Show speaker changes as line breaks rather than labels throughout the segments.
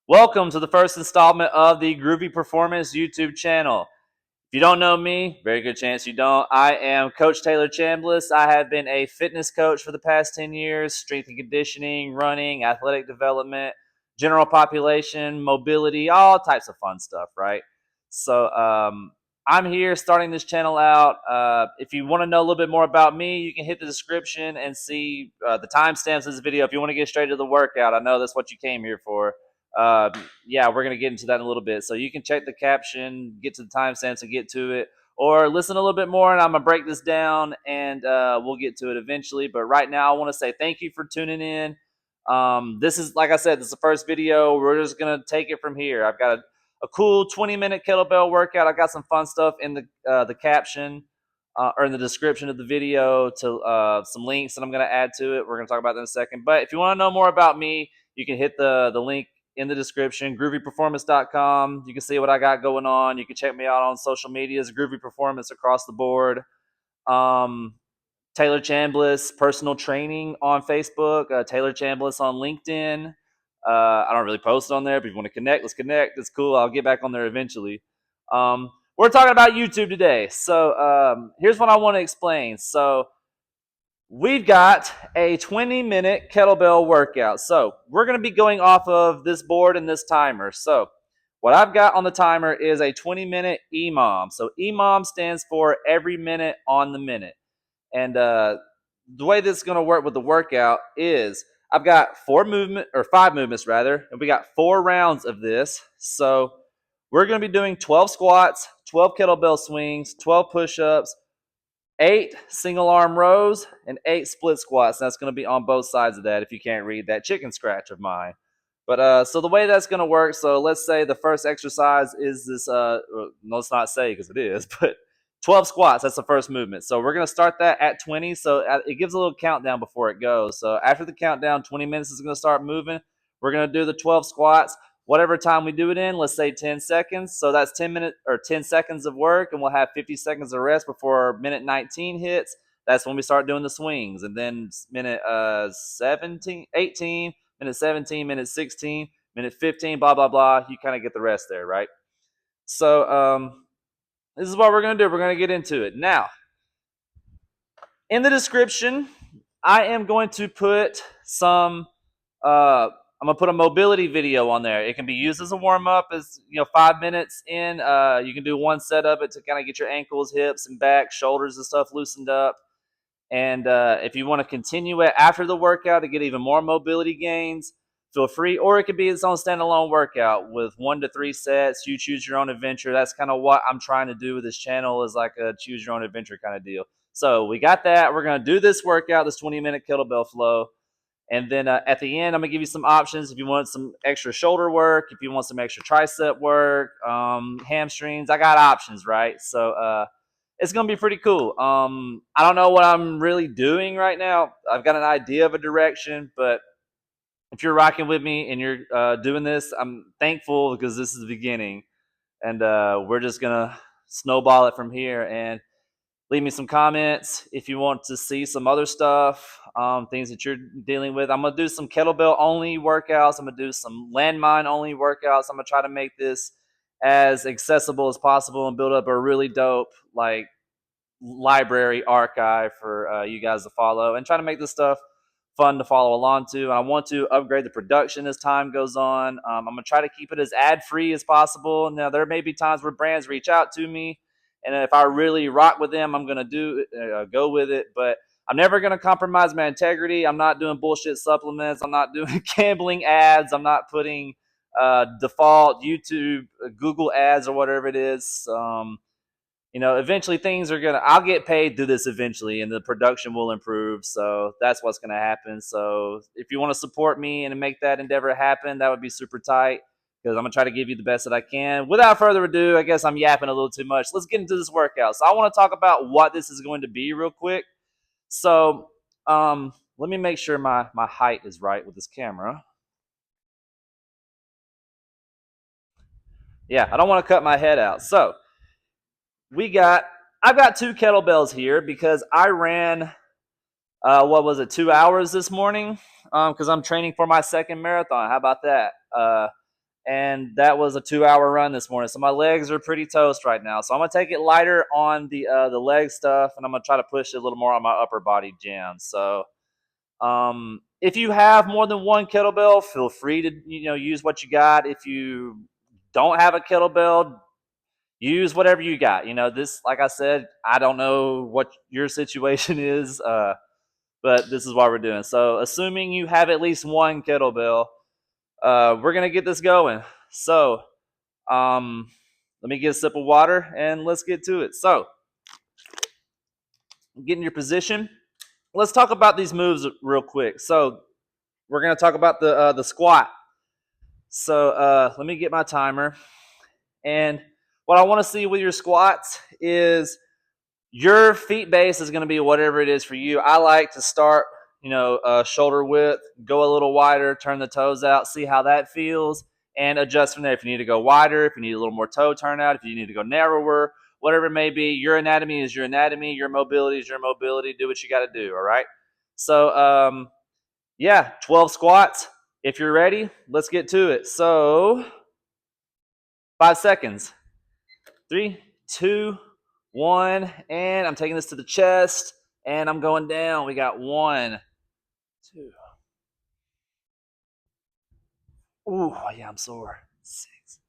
Welcome to the first installment of the Groovy Performance YouTube channel. If you don't know me, very good chance you don't. I am Coach Taylor Chambliss. I have been a fitness coach for the past 10 years, strength and conditioning, running, athletic development, general population, mobility, all types of fun stuff, right? So I'm here starting this channel out. If you want to know a little bit more about me, you can hit the description and see the timestamps of this video. If you want to get straight to the workout, I know that's what you came here for. Yeah, we're going to get into that in a little bit. So you can check the caption, get to the timestamps and get to it, or listen a little bit more and I'm going to break this down and we'll get to it eventually. But right now I want to say thank you for tuning in. This is, like I said, this is the first video. We're just going to take it from here. I've got a cool 20-minute kettlebell workout. I got some fun stuff in the caption or in the description of the video to some links that I'm going to add to it. We're going to talk about that in a second. But if you want to know more about me, you can hit the link in the description, groovyperformance.com. You can see what I got going on. You can check me out on social medias, Groovy Performance across the board. Taylor Chambliss Personal Training on Facebook, Taylor Chambliss on LinkedIn. I don't really post on there, but if you want to connect, let's connect. It's cool. I'll get back on there eventually. We're talking about YouTube today. So here's what I want to explain. So we've got a 20-minute kettlebell workout. So we're going to be going off of this board and this timer. So what I've got on the timer is a 20-minute EMOM. So EMOM stands for every minute on the minute. And the way this is going to work with the workout is I've got five movements rather, and we got 4 rounds of this. So we're going to be doing 12 squats, 12 kettlebell swings, 12 push-ups, 8 single arm rows, and 8 split squats. And that's going to be on both sides of that if you can't read that chicken scratch of mine. But so the way that's going to work, so let's say the first exercise is this, no, let's not say because it is, but 12 squats, that's the first movement. So we're going to start that at 20. So it gives a little countdown before it goes. So after the countdown, 20 minutes is going to start moving. We're going to do the 12 squats. Whatever time we do it in, let's say 10 seconds. So that's 10 seconds of work, and we'll have 50 seconds of rest before minute 19 hits. That's when we start doing the swings. And then minute 18, minute 17, minute 16, minute 15, blah, blah, blah. You kind of get the rest there, right? So this is what we're going to do. We're going to get into it. Now, in the description, I am going to put I'm going to put a mobility video on there. It can be used as a warm-up, as 5 minutes in. You can do one set of it to kind of get your ankles, hips, and back, shoulders and stuff loosened up. And if you want to continue it after the workout to get even more mobility gains, feel free. Or it could be its own standalone workout with 1 to 3 sets. You choose your own adventure. That's kind of what I'm trying to do with this channel, is like a choose your own adventure kind of deal. So we got that. We're going to do this workout, this 20-minute kettlebell flow. And then at the end, I'm going to give you some options if you want some extra shoulder work, if you want some extra tricep work, hamstrings. I got options, right? So it's going to be pretty cool. I don't know what I'm really doing right now. I've got an idea of a direction, but if you're rocking with me and you're doing this, I'm thankful because this is the beginning. And we're just going to snowball it from here. And leave me some comments if you want to see some other stuff, things that you're dealing with. I'm going to do some kettlebell only workouts. I'm going to do some landmine only workouts. I'm going to try to make this as accessible as possible and build up a really dope library archive for you guys to follow, and try to make this stuff fun to follow along to. And I want to upgrade the production as time goes on. I'm going to try to keep it as ad-free as possible. Now, there may be times where brands reach out to me, and if I really rock with them, I'm going to go with it. But I'm never going to compromise my integrity. I'm not doing bullshit supplements. I'm not doing gambling ads. I'm not putting default YouTube, Google ads or whatever it is. Eventually I'll get paid through this eventually, and the production will improve. So that's what's going to happen. So if you want to support me and make that endeavor happen, that would be super tight, because I'm going to try to give you the best that I can. Without further ado, I guess I'm yapping a little too much. Let's get into this workout. So I want to talk about what this is going to be real quick. So let me make sure my height is right with this camera. Yeah, I don't want to cut my head out. So I've got 2 kettlebells here because I ran 2 hours this morning because I'm training for my second marathon. How about that? and that was a 2-hour run this morning. So my legs are pretty toast right now. So I'm gonna take it lighter on the leg stuff, and I'm gonna try to push it a little more on my upper body jams. So if you have more than one kettlebell, feel free to use what you got. If you don't have a kettlebell, use whatever you got. This, like I said, I don't know what your situation is, but this is what we're doing. So assuming you have at least one kettlebell, we're gonna get this going. So let me get a sip of water and let's get to it. So get in your position. Let's talk about these moves real quick. So we're gonna talk about the squat. So let me get my timer. And what I want to see with your squats is your feet base is going to be whatever it is for you. I like to start, shoulder width, go a little wider, turn the toes out, see how that feels, and adjust from there. If you need to go wider, if you need a little more toe turnout, if you need to go narrower, whatever it may be, your anatomy is your anatomy, your mobility is your mobility. Do what you got to do, all right? So, 12 squats. If you're ready, let's get to it. So, 5 seconds. 3, 2, 1, and I'm taking this to the chest, and I'm going down. We got 1, 2. Ooh, yeah, I'm sore. 6.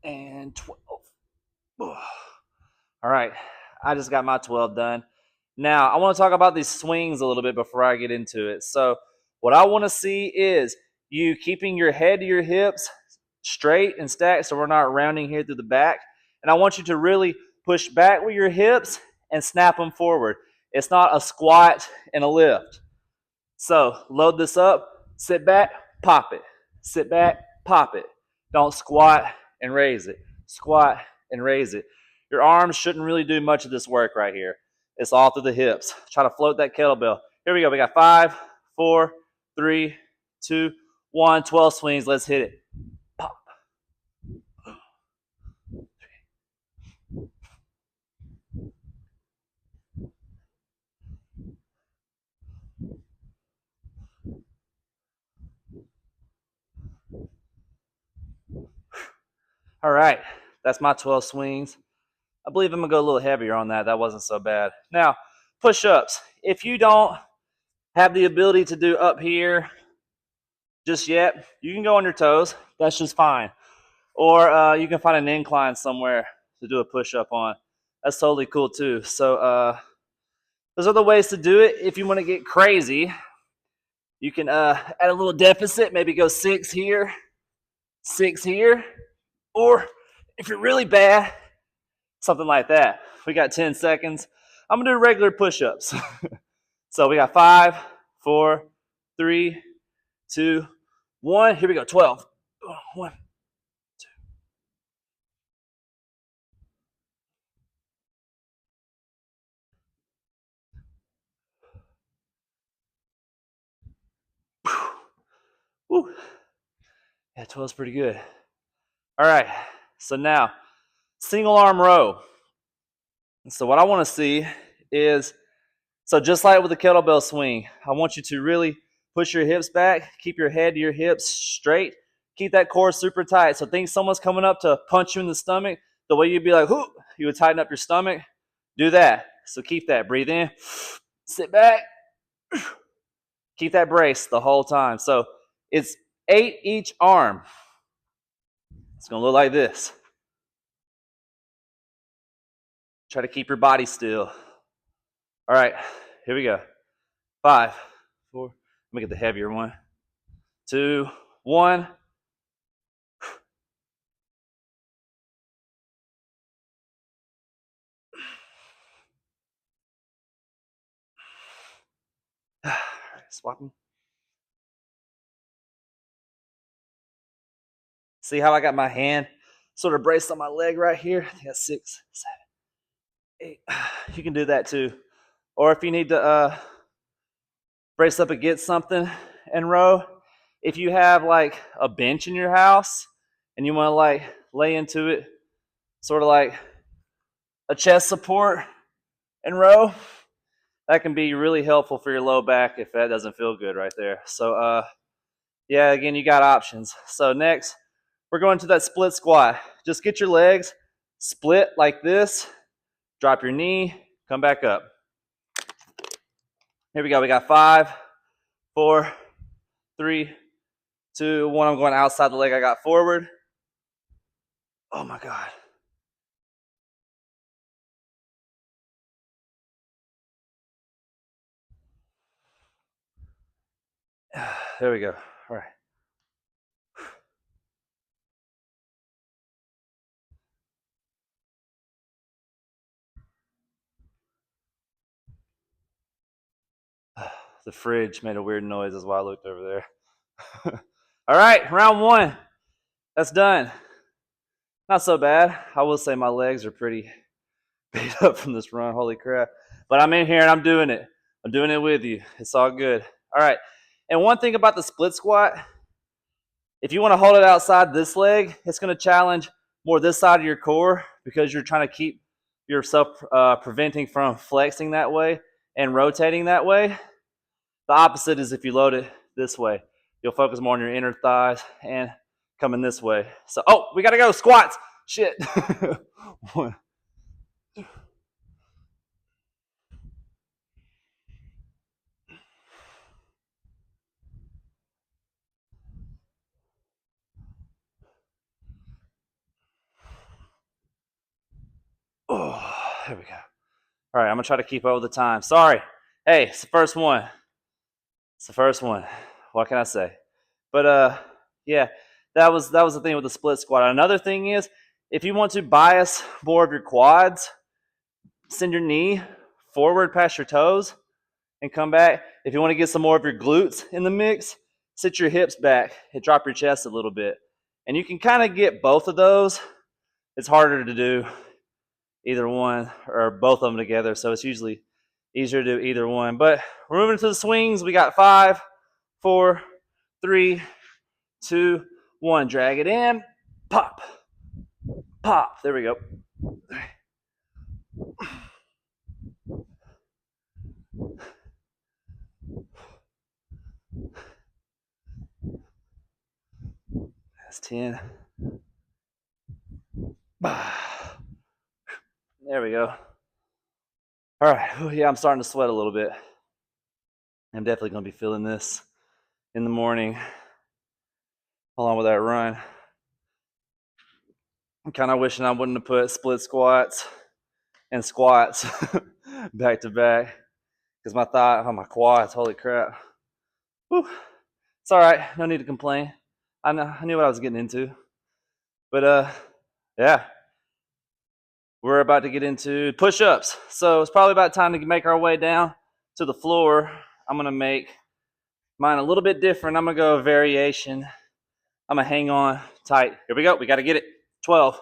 And 12. Ooh. All right, I just got my 12 done. Now, I want to talk about these swings a little bit before I get into it. So, what I want to see is you keeping your head to your hips straight and stacked so we're not rounding here through the back. And I want you to really push back with your hips and snap them forward. It's not a squat and a lift. So, load this up, sit back, pop it. Sit back, pop it. Don't squat and raise it. Squat and raise it. Your arms shouldn't really do much of this work right here. It's all through the hips. Try to float that kettlebell. Here we go. We got 5, 4, 3, 2, 1. 12 swings. Let's hit it. Pop. All right. That's my 12 swings. I believe I'm going to go a little heavier on that. That wasn't so bad. Now, push-ups. If you don't have the ability to do up here just yet, you can go on your toes. That's just fine. Or you can find an incline somewhere to do a push-up on. That's totally cool too. So there's other ways to do it. If you want to get crazy, you can add a little deficit, maybe go 6 here, 6 here. Or if you're really bad, something like that. We got 10 seconds. I'm going to do regular push-ups. So we got 5, 4, 3, 2, 1. Here we go. 12. 1, 2. Woo. Yeah, 12 is pretty good. All right. So now, single arm row. So what I want to see is, so just like with the kettlebell swing, I want you to really push your hips back, keep your head to your hips straight, keep that core super tight. So think someone's coming up to punch you in the stomach, the way you'd be like, whoo, you would tighten up your stomach. Do that. So keep that. Breathe in, sit back, keep that brace the whole time. So it's 8 each arm. It's going to look like this. Try to keep your body still. All right, here we go. 5, 4. Let me get the heavier one. 2, 1. Swap them. See how I got my hand sort of braced on my leg right here? I think that's 6, 7, 8. You can do that too. Or if you need to brace up against something and row, if you have like a bench in your house and you want to like lay into it, sort of like a chest support and row, that can be really helpful for your low back if that doesn't feel good right there. So yeah, again, you got options. So next, we're going to that split squat. Just get your legs split like this, drop your knee, come back up. Here we go. We got 5, 4, 3, 2, 1. I'm going outside the leg I got forward. Oh my God. There we go. All right. The fridge made a weird noise. That's why I looked over there. All right, round 1. That's done. Not so bad. I will say my legs are pretty beat up from this run. Holy crap. But I'm in here and I'm doing it. I'm doing it with you. It's all good. All right. And one thing about the split squat, if you want to hold it outside this leg, it's going to challenge more this side of your core because you're trying to keep yourself preventing from flexing that way and rotating that way. The opposite is if you load it this way. You'll focus more on your inner thighs and coming this way. So, oh, we got to go. Squats. Shit. One. Oh, there we go. All right, I'm going to try to keep up with the time. Sorry. Hey, it's the first one. It's the first one. What can I say? But yeah, that was the thing with the split squat. Another thing is, if you want to bias more of your quads, send your knee forward past your toes and come back. If you want to get some more of your glutes in the mix, sit your hips back and drop your chest a little bit. And you can kind of get both of those. It's harder to do either one or both of them together, so it's usually easier to do either one. But we're moving to the swings. We got 5, 4, 3, 2, 1. Drag it in. Pop. Pop. There we go. That's 10. There we go. All right. Oh, yeah, I'm starting to sweat a little bit. I'm definitely going to be feeling this in the morning along with that run. I'm kind of wishing I wouldn't have put split squats and squats back to back because my quads, holy crap. Whew. It's all right. No need to complain. I knew what I was getting into. But yeah, we're about to get into push-ups. So it's probably about time to make our way down to the floor. I'm going to make mine a little bit different. I'm going to go a variation. I'm going to hang on tight. Here we go. We got to get it. 12.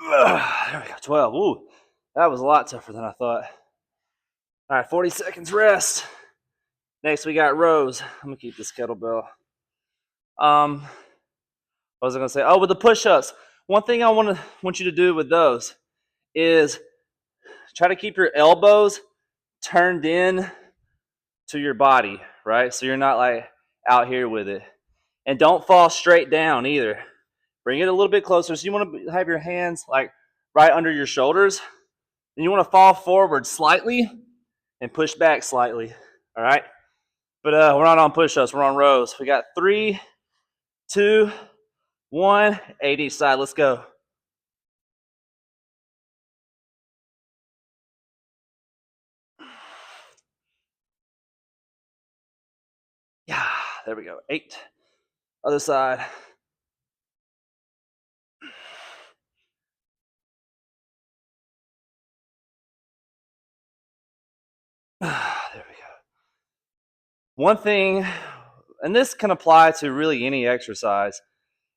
There we go. 12. Ooh, that was a lot tougher than I thought. All right, 40 seconds rest. Next, we got rows. I'm going to keep this kettlebell. What was I going to say? Oh, with the push-ups. One thing I want you to do with those is try to keep your elbows turned in to your body, right? So you're not like out here with it. And don't fall straight down either. Bring it a little bit closer. So you want to have your hands like right under your shoulders. And you want to fall forward slightly and push back slightly. All right? But we're not on push-ups. We're on rows. We got 3, 2, 1. 8 each side. Let's go. Yeah, there we go. 8. Other side. There we go. One thing, and this can apply to really any exercise,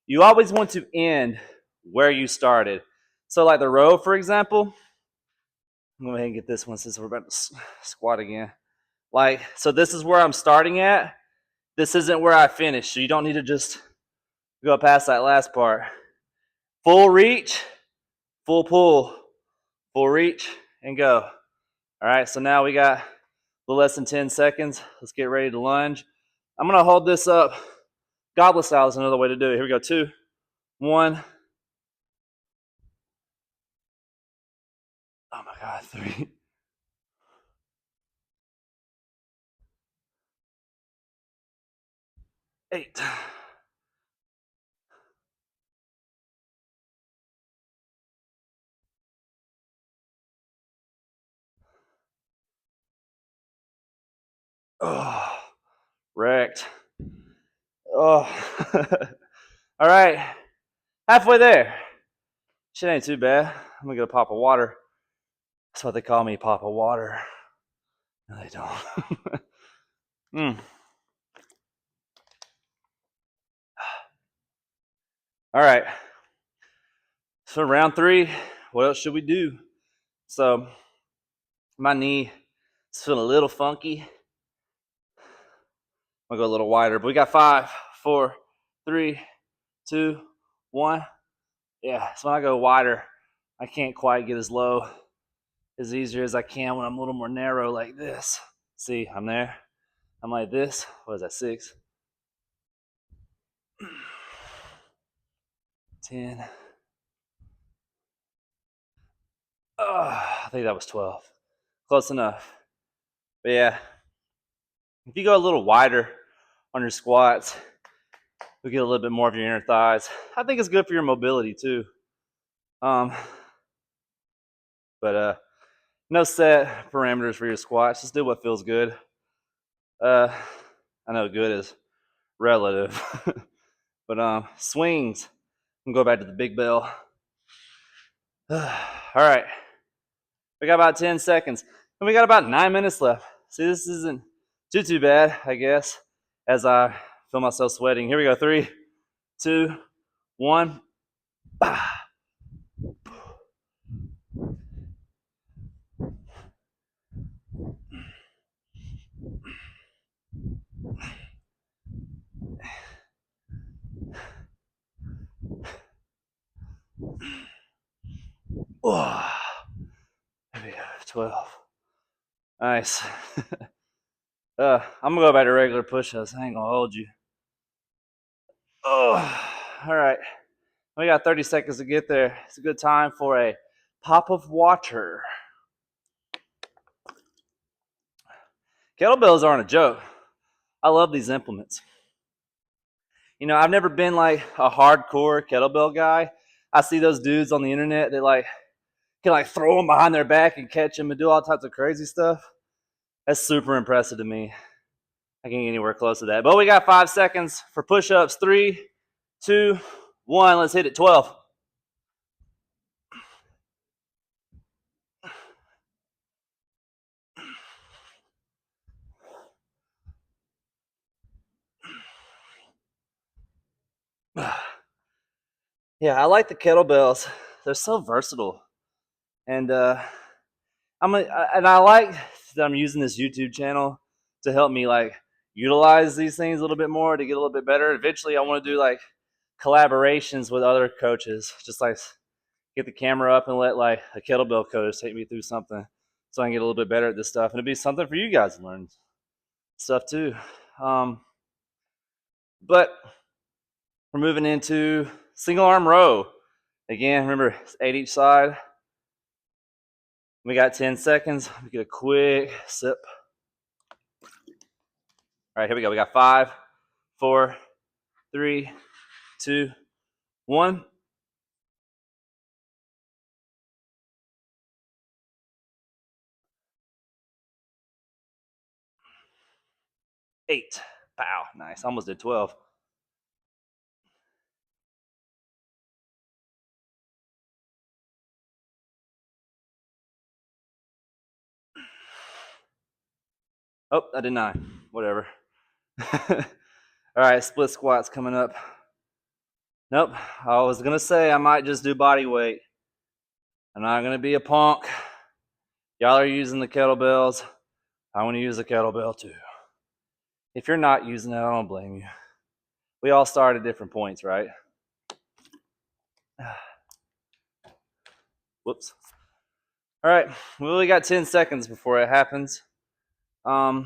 you always want to end where you started. So like the row, for example, I'm going to go ahead and get this one since we're about to squat again. Like, so this is where I'm starting at. This isn't where I finish. So you don't need to just go past that last part. Full reach, full pull, full reach, and go. All right, so now we got a little less than 10 seconds. Let's get ready to lunge. I'm going to hold this up. Goblet style is another way to do it. Here we go. 2, 1. Oh my God, 3. 8. Oh, wrecked. Oh. All right, halfway there. Shit ain't too bad. I'm gonna get a pop of water. That's what they call me, pop of water. No, they don't. All right. So round 3, what else should we do? So my knee is feeling a little funky. I'm gonna go a little wider, but we got 5, 4, 3, 2, 1. Yeah, so when I go wider, I can't quite get as low as easier as I can when I'm a little more narrow like this. See, I'm there. I'm like this. What is that, 6? 10. I think that was 12. Close enough. But yeah, if you go a little wider on your squats, we get a little bit more of your inner thighs. I think it's good for your mobility too. But no set parameters for your squats. Just do what feels good. I know good is relative, but swings. I'm gonna go back to the big bell. All right, we got about 10 seconds, and we got about 9 minutes left. See, this isn't too bad, I guess. As I feel myself sweating. Here we go. 3, 2, 1. Oh, there we go. 12. Nice. I'm gonna go back to regular push-ups. I ain't gonna hold you. Oh, all right. We got 30 seconds to get there. It's a good time for a pop of water. Kettlebells aren't a joke. I love these implements. You know, I've never been like a hardcore kettlebell guy. I see those dudes on the internet that like can like throw them behind their back and catch them and do all types of crazy stuff. That's super impressive to me. I can't get anywhere close to that. But we got 5 seconds for push-ups. 3, 2, 1. Let's hit it. 12. Yeah, I like the kettlebells. They're so versatile, and I like that I'm using this YouTube channel to help me like utilize these things a little bit more to get a little bit better. Eventually, I want to do like collaborations with other coaches, just like get the camera up and let like a kettlebell coach take me through something, so I can get a little bit better at this stuff, and it'd be something for you guys to learn stuff too. But we're moving into single arm row. Again, remember, it's 8 each side. We got 10 seconds. We get a quick sip. All right, here we go. We got 5, 4, 3, 2, 1. 8. Pow. Nice. Almost did 12. Oh, I did 9. Whatever. All right, split squats coming up. Nope. I was going to say I might just do body weight. I'm not going to be a punk. Y'all are using the kettlebells. I want to use a kettlebell too. If you're not using it, I don't blame you. We all start at different points, right? Whoops. All right, we only got 10 seconds before it happens. I think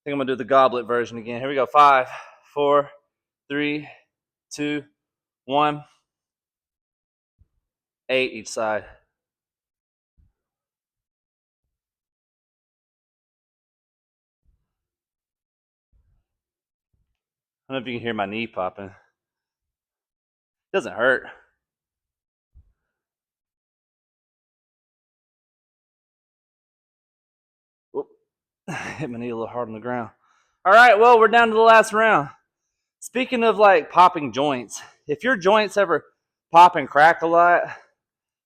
I'm gonna do the goblet version again. Here we go. 5, 4, 3, 2, 1. 8 each side. I don't know if you can hear my knee popping. It doesn't hurt. Whoop. Hit my knee a little hard on the ground. All right, well, we're down to the last round. Speaking of like popping joints, if your joints ever pop and crack a lot,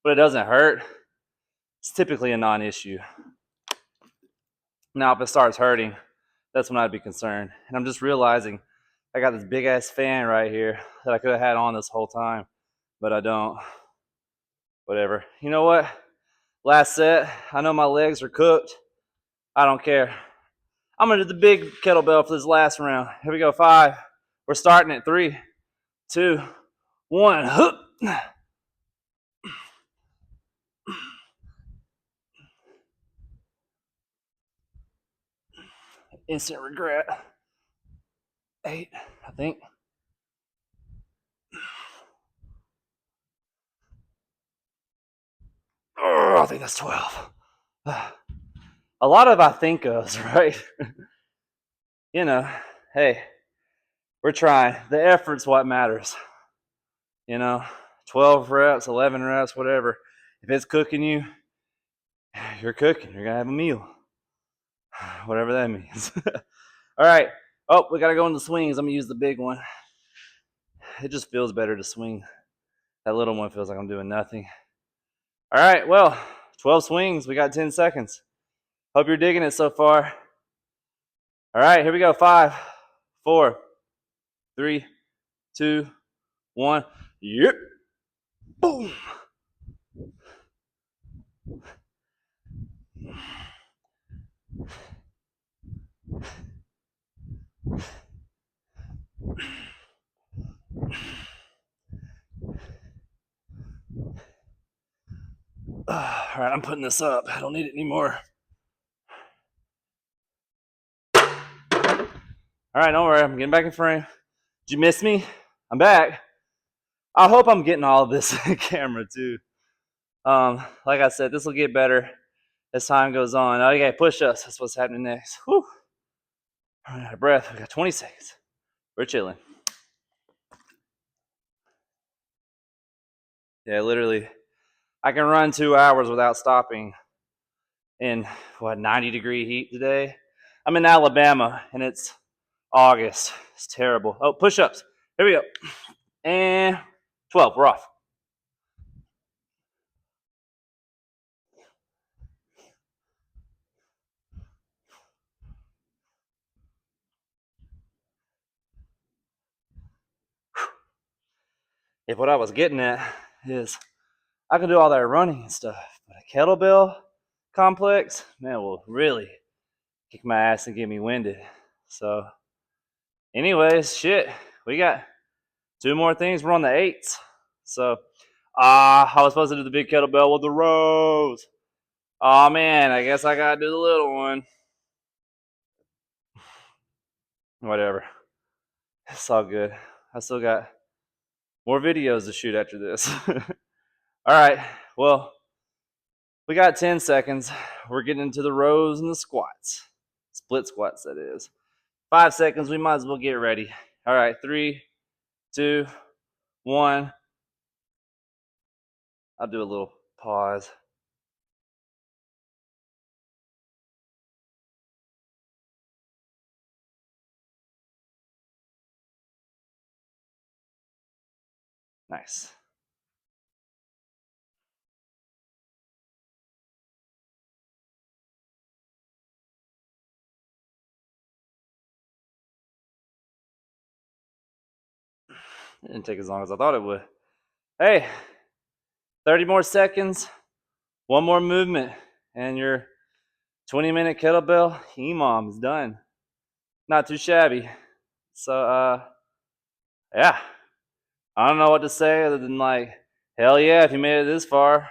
but it doesn't hurt, it's typically a non-issue. Now, if it starts hurting, that's when I'd be concerned. And I'm just realizing I got this big ass fan right here that I could have had on this whole time, but I don't. Whatever. You know what? Last set. I know my legs are cooked. I don't care. I'm gonna do the big kettlebell for this last round. Here we go. 5. We're starting at 3, 2, 1. Hup. Instant regret. 8, I think. Oh, I think that's 12. A lot of I think ofs, right? You know, hey, we're trying. The effort's what matters. 12 reps, 11 reps, whatever. If it's cooking you, you're cooking. You're going to have a meal. Whatever that means. All right. Oh, we got to go in the swings. I'm going to use the big one. It just feels better to swing. That little one feels like I'm doing nothing. All right. Well, 12 swings. We got 10 seconds. Hope you're digging it so far. All right. Here we go. 5, 4, 3, 2, 1. Yep. Boom. All right, I'm putting this up. I don't need it anymore. All right, don't worry. I'm getting back in frame. Did you miss me? I'm back. I hope I'm getting all of this in camera too. Like I said, this will get better as time goes on. Okay, push-ups. That's what's happening next. Whew. I'm out of breath. We got 20 seconds. We're chilling. Yeah, literally. I can run 2 hours without stopping in 90-degree heat today. I'm in Alabama and it's August. It's terrible. Oh, push-ups. Here we go. And 12. We're off. If what I was getting at is I can do all that running and stuff, but a kettlebell complex, man, will really kick my ass and get me winded. So, anyways, shit, we got 2 more things. We're on the 8s. So, I was supposed to do the big kettlebell with the rows. Oh man, I guess I gotta do the little one. Whatever. It's all good. I still got more videos to shoot after this. All right. Well, we got 10 seconds. We're getting into the rows and the squats. Split squats, that is. 5 seconds. We might as well get ready. All right. 3, 2, 1. I'll do a little pause. Nice. It didn't take as long as I thought it would. Hey, 30 more seconds. One more movement, and you're 20-minute kettlebell EMOM is done. Not too shabby. So, yeah. I don't know what to say other than like, hell yeah, if you made it this far.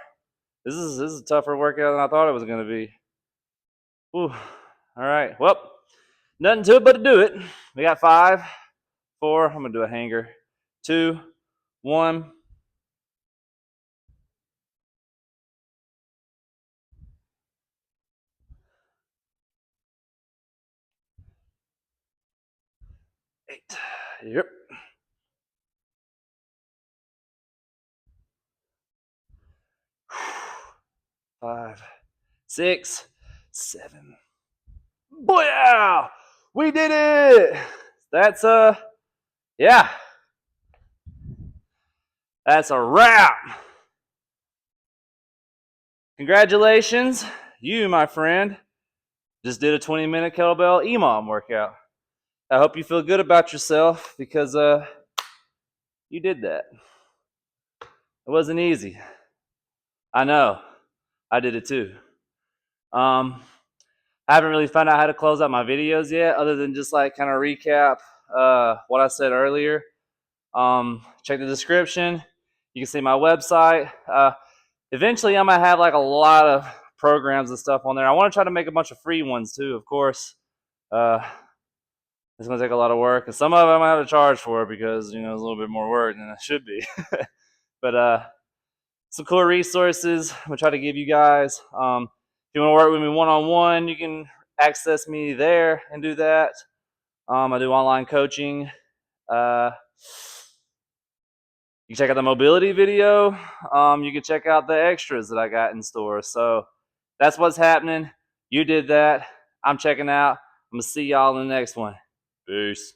This is a tougher workout than I thought it was going to be. Whew. All right. Well, nothing to it but to do it. We got 5, 4. I'm going to do a hanger. 2, 1. Eight. Yep. 5, 6, 7. Booyah! We did it! That's yeah. That's a wrap. Congratulations, you, my friend, just did a 20-minute kettlebell EMOM workout. I hope you feel good about yourself because you did that. It wasn't easy. I know. I did it too. I haven't really found out how to close out my videos yet, other than just like kind of recap what I said earlier. Check the description. You can see my website. Eventually, I'm gonna have like a lot of programs and stuff on there. I want to try to make a bunch of free ones too, of course. It's gonna take a lot of work, and some of them I have to charge for because it's a little bit more work than it should be. But some cool resources I'm gonna try to give you guys. If you want to work with me one-on-one, you can access me there and do that. I do online coaching. You can check out the mobility video. You can check out the extras that I got in store. So that's what's happening. You did that. I'm checking out. I'm gonna see y'all in the next one. Peace.